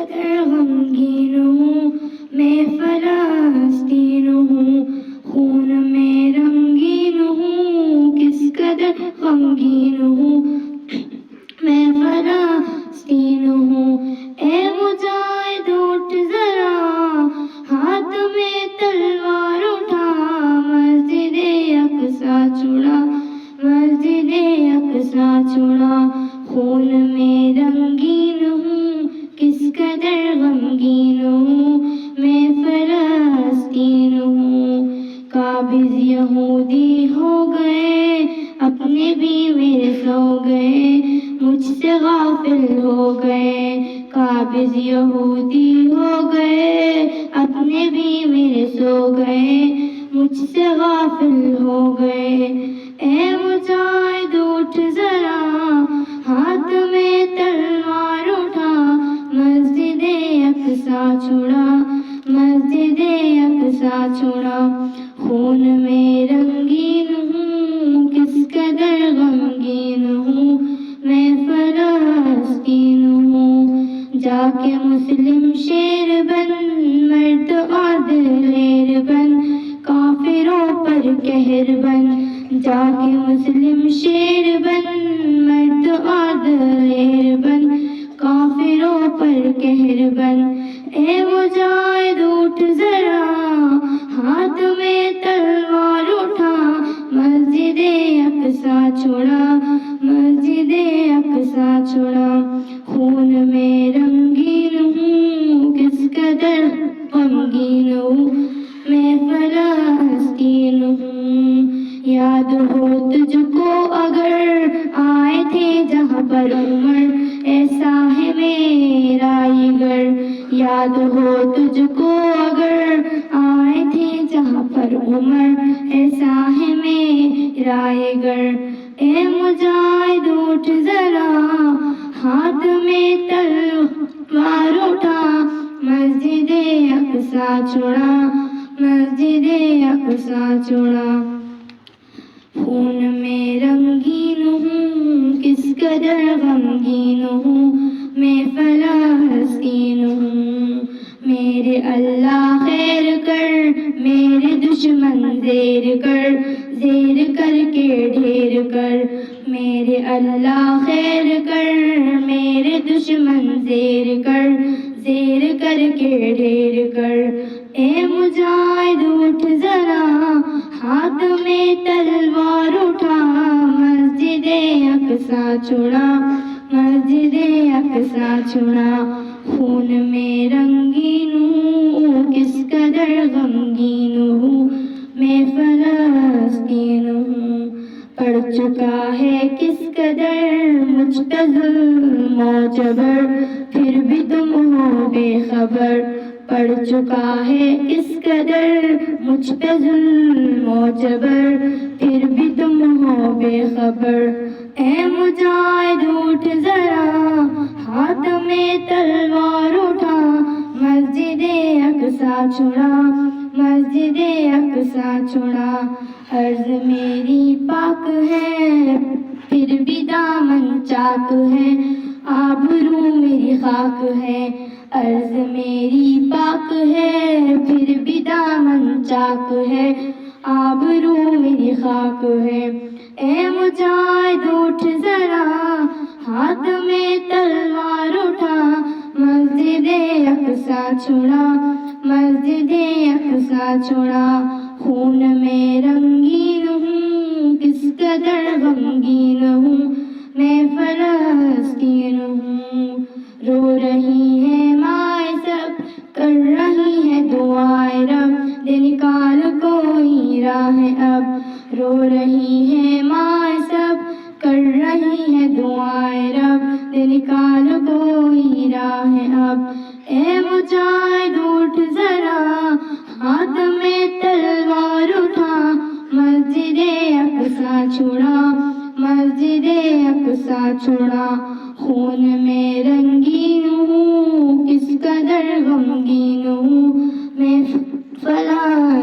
قدر غمگین ہوں میں فلسطین ہوں، خون میں رنگین ہوں کس قدر غمگین ہوں میں فلسطین ہوں۔ اے مجاہد اٹھ ذرا ہاتھ میں تلوار اٹھا، مسجد اقصیٰ چھڑا، مسجد اقصیٰ چھڑا، خون میں رنگین ہوں کس قدر غمگین ہوں میں فلسطین ہوں۔ قابض یہودی ہو گئے اپنے بھی میرے سو گئے، مجھ سے غافل ہو گئے، قابض یہودی ہو گئے اپنے بھی میرے سو گئے، مجھ سے غافل ہو گئے۔ اے مجاہد اٹھ ذرا ہاتھ میں تلوار اٹھا، مسجد اقصیٰ چھڑا، مسجد اقصیٰ چھڑا، خون میں رنگین ہوں کس قدر غمگین ہوں میں فلسطین ہوں۔ جا کے مسلم شیر بن، مرد عادل بن، کافروں پر قہر بن، جا کے مسلم شیر بن، مرد عادل بن، کافروں پر قہر بن۔ اے مجاہد اٹھ ذرا ہاتھ میں تلوار اٹھا، مسجد اقصیٰ چھڑا، مسجد اقصیٰ چھڑا، خون میں رنگین ہوں کس قدر غمگین ہوں میں فلسطین ہوں۔ یاد ہو تجھ کو اگر آئے تھے جہاں پر عمر، ایسا ہے میرا یہ گھر، یاد ہو تجھ کو اگر آئے تھے جہاں پر عمر، ایسا ہے میرا یہ گھر۔ اے مجاہد اٹھ ذرا ہاتھ میں تلوار اٹھا، مسجد اقصیٰ چھڑا، مسجد اقصیٰ چھڑا، خون میں رنگین ہوں کس قدر غمگین ہوں میں فلسطین ہوں۔ میرے اللہ خیر کر، میرے دشمن زیر کر، زیر کر کے ڈھیر کر، میرے اللہ خیر کر، میرے دشمن زیر کر، زیر کر کے ڈھیر کر۔ اے مجاہد اٹھ ذرا ہاتھ میں تلوار اٹھا، مسجد اقصیٰ چھڑا، مسجد اقصیٰ چھڑا، خون میں رنگین ہوں کس قدر غمگین ہوں میں فلسطین ہوں۔ پڑ چکا ہے کس قدر مجھ پہ ظلم و جبر، پھر بھی تم ہو بے خبر، پڑ چکا ہے کس قدر مجھ پہ ظلم و جبر، پھر بھی تم ہو بے خبر۔ اے مجاہد اٹھ ذرا ہاتھ میں تلوار اٹھا، مسجد اقصیٰ چھڑا، مسجد اقصیٰ چھڑا، عرض میری پاک ہے پھر بھی دامن چاک ہے، آبرو میری خاک ہے، عرض میری پاک ہے پھر بھی دامن چاک ہے، آبرو میری خاک ہے۔ اے مجاہد اٹھ ذرا ہاتھ میں تلوار اٹھا، مسجد اقصیٰ چھڑا، مسجد اقصیٰ چھڑا، خون میں رنگین ہوں کس قدر غمگین ہوں میں فلسطین ہوں۔ رو رہی ہے مائیں سب، کر رہی ہے دعائیں رب، دے نکال کوئی راہ اب، رو رہی ہے مائیں سب، کر رہی ہے دعائیں رب، دے نکال کوئی راہ اب۔ اے مجاہد اٹھ ذرا ہاتھ میں تلوار اٹھا، مسجد اقصیٰ چھڑا، مسجد اقصیٰ چھڑا، خون میں رنگین ہوں کس قدر غمگین ہوں میں فلسطین